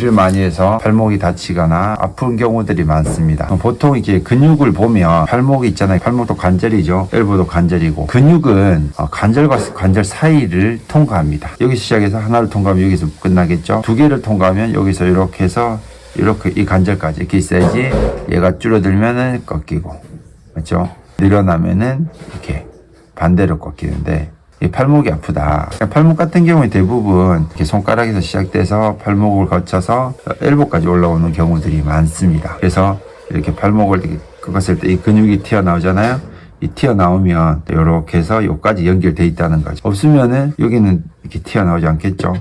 일을 많이 해서 팔목이 다치거나 아픈 경우들이 많습니다. 보통 이렇게 근육을 보면 팔목이 있잖아요. 팔목도 관절이죠. 엘보도 관절이고, 근육은 관절과 관절 사이를 통과합니다. 여기서 시작해서 하나를 통과하면 여기서 끝나겠죠. 두 개를 통과하면 여기서 이렇게 해서 이렇게 이 관절까지 이렇게 있어야지 얘가 줄어들면은 꺾이고, 그렇죠? 늘어나면은 이렇게 반대로 꺾이는데, 이 팔목이 아프다. 팔목 같은 경우에 대부분 이렇게 손가락에서 시작돼서 팔목을 거쳐서 엘보까지 올라오는 경우들이 많습니다. 그래서 이렇게 팔목을 이렇게 꺾었을 때 이 근육이 튀어나오잖아요. 이 튀어나오면 이렇게 해서 여기까지 연결돼 있다는 거죠. 없으면은 여기는 이렇게 튀어나오지 않겠죠.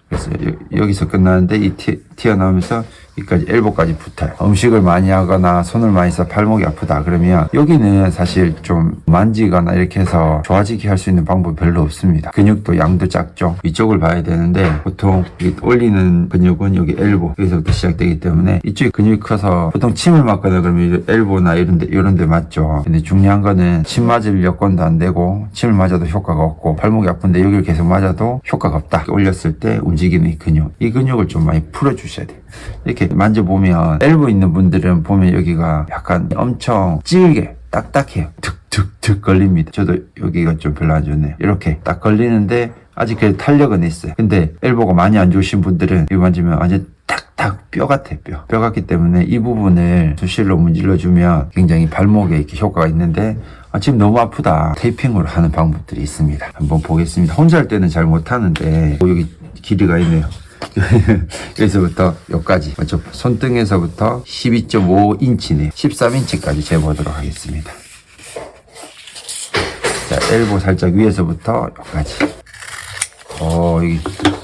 그래서 여기서 끝나는데 이 튀어나오면서 여기까지 엘보까지 붙어요. 음식을 많이 하거나 손을 많이 써 팔목이 아프다 그러면 여기는 사실 좀 만지거나 이렇게 해서 좋아지게 할 수 있는 방법이 별로 없습니다. 근육도 양도 작죠. 이쪽을 봐야 되는데 보통 올리는 근육은 여기 엘보, 여기서부터 시작되기 때문에 이쪽에 근육이 커서 보통 침을 맞거나 그러면 엘보나 이런 데 맞죠. 근데 중요한 거는 침 맞을 여건도 안 되고 침을 맞아도 효과가 없고 팔목이 아픈데 여기를 계속 맞아도 효과가 없다. 올렸을 때 움직이는 이 근육을 좀 많이 풀어주셔야 돼요. 이렇게 만져보면 엘보 있는 분들은 보면 여기가 약간 엄청 찌게 딱딱해요. 툭툭툭 걸립니다. 저도 여기가 좀 별로 안 좋네요. 이렇게 딱 걸리는데 아직 그 탄력은 있어요. 근데 엘보가 많이 안 좋으신 분들은 이거 만지면 완전 탁탁 뼈 같아. 뼈 같기 때문에 이 부분을 수실로 문질러주면 굉장히 발목에 이렇게 효과가 있는데 지금 너무 아프다. 테이핑으로 하는 방법들이 있습니다. 한번 보겠습니다. 혼자 할 때는 잘 못하는데 여기 길이가 있네요. 여기서부터 여기까지 맞죠? 손등에서부터 12.5인치네요. 13인치까지 재보도록 하겠습니다. 자, 엘보 살짝 위에서부터 여기까지.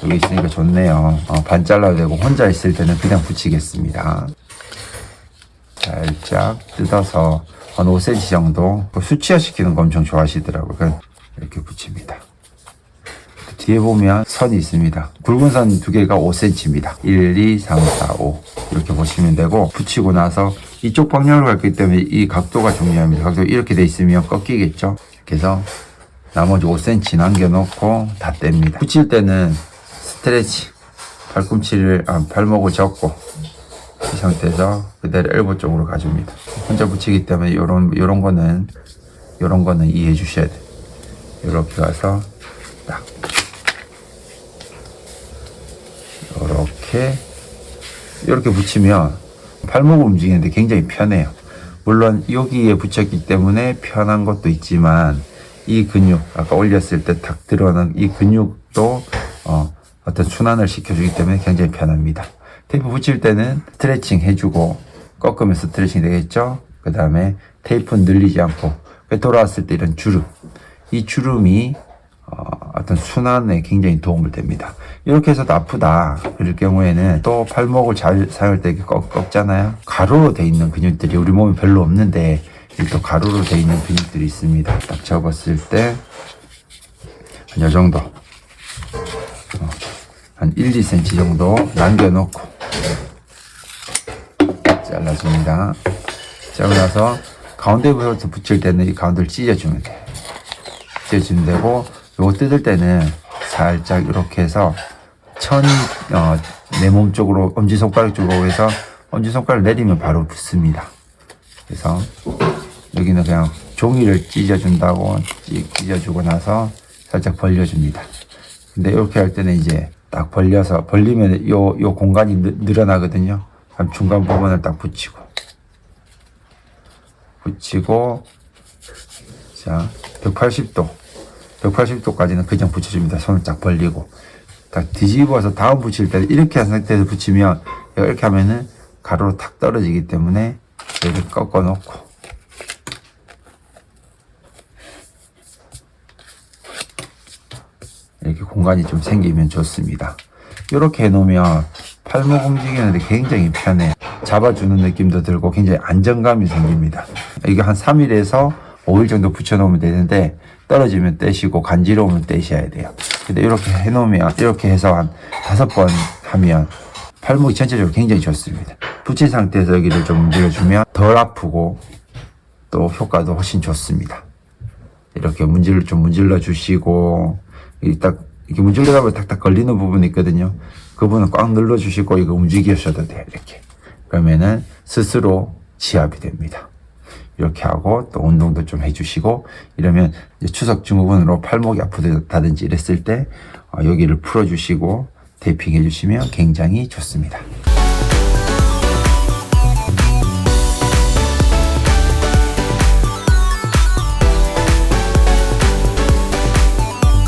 여기 있으니까 좋네요. 반 잘라도 되고 혼자 있을 때는 그냥 붙이겠습니다. 살짝 뜯어서 한 5cm 정도 수치화시키는 거 엄청 좋아하시더라고요. 그냥 이렇게 붙입니다. 뒤에 보면 선이 있습니다. 굵은 선 두 개가 5cm입니다. 1, 2, 3, 4, 5 이렇게 보시면 되고 붙이고 나서 이쪽 방향으로 갔기 때문에 이 각도가 중요합니다. 각도가 이렇게 돼 있으면 꺾이겠죠. 이렇게 해서 나머지 5cm 남겨놓고 다 뗍니다. 붙일 때는 스트레치 발목을 접고 이 상태에서 그대로 엘보 쪽으로 가줍니다. 혼자 붙이기 때문에 요런 거는 이해해 주셔야 돼요. 이렇게 가서 딱 이렇게 붙이면 팔목을 움직이는데 굉장히 편해요. 물론 여기에 붙였기 때문에 편한 것도 있지만 이 근육 아까 올렸을 때 탁 들어오는 이 근육도 어떤 순환을 시켜주기 때문에 굉장히 편합니다. 테이프 붙일 때는 스트레칭 해주고 꺾으면 스트레칭 되겠죠. 그 다음에 테이프는 늘리지 않고 돌아왔을 때 이런 이 주름이 어떤 순환에 굉장히 도움을 됩니다. 이렇게 해서도 아프다 그럴 경우에는 또 팔목을 잘 사용할 때 꺾잖아요. 가로로 돼 있는 근육들이 우리 몸에 별로 없는데 또 가로로 돼 있는 근육들이 있습니다. 딱 접었을 때 한 요 정도 한 1, 2cm 정도 남겨놓고 잘라줍니다. 자고 나서 가운데부터 붙일 때는 이 가운데를 찢어주면 돼요. 찢어주면 되고 요거 뜯을 때는 살짝 이렇게 해서 내 몸 쪽으로 엄지손가락 쪽으로 해서 엄지손가락을 내리면 바로 붙습니다. 그래서 여기는 그냥 종이를 찢어준다고 찢어주고 나서 살짝 벌려줍니다. 근데 이렇게 할 때는 이제 딱 벌리면 요 공간이 늘어나거든요. 그럼 중간 부분을 딱 붙이고 자 180도까지는 그냥 붙여줍니다. 손을 딱 벌리고 딱 뒤집어서 다음 붙일 때 이렇게 한 상태에서 붙이면 이렇게 하면은 가로로 탁 떨어지기 때문에 이렇게 꺾어 놓고 이렇게 공간이 좀 생기면 좋습니다. 이렇게 해놓으면 팔목 움직이는데 굉장히 편해요. 잡아주는 느낌도 들고 굉장히 안정감이 생깁니다. 이게 한 3일에서 5일 정도 붙여놓으면 되는데 떨어지면 떼시고 간지러우면 떼셔야 돼요. 근데 이렇게 해놓으면 이렇게 해서 한 5번 하면 팔목이 전체적으로 굉장히 좋습니다. 붙인 상태에서 여기를 좀 문질러주면 덜 아프고 또 효과도 훨씬 좋습니다. 이렇게 문질러 주시고 이렇게 문질러다 보면 탁탁 걸리는 부분이 있거든요. 그분은 꽉 눌러주시고 이거 움직이셔도 돼요. 이렇게. 그러면은 스스로 지압이 됩니다. 이렇게 하고 또 운동도 좀 해주시고 이러면 이제 추석 증후군으로 팔목이 아프다든지 이랬을 때 여기를 풀어주시고 테이핑 해주시면 굉장히 좋습니다.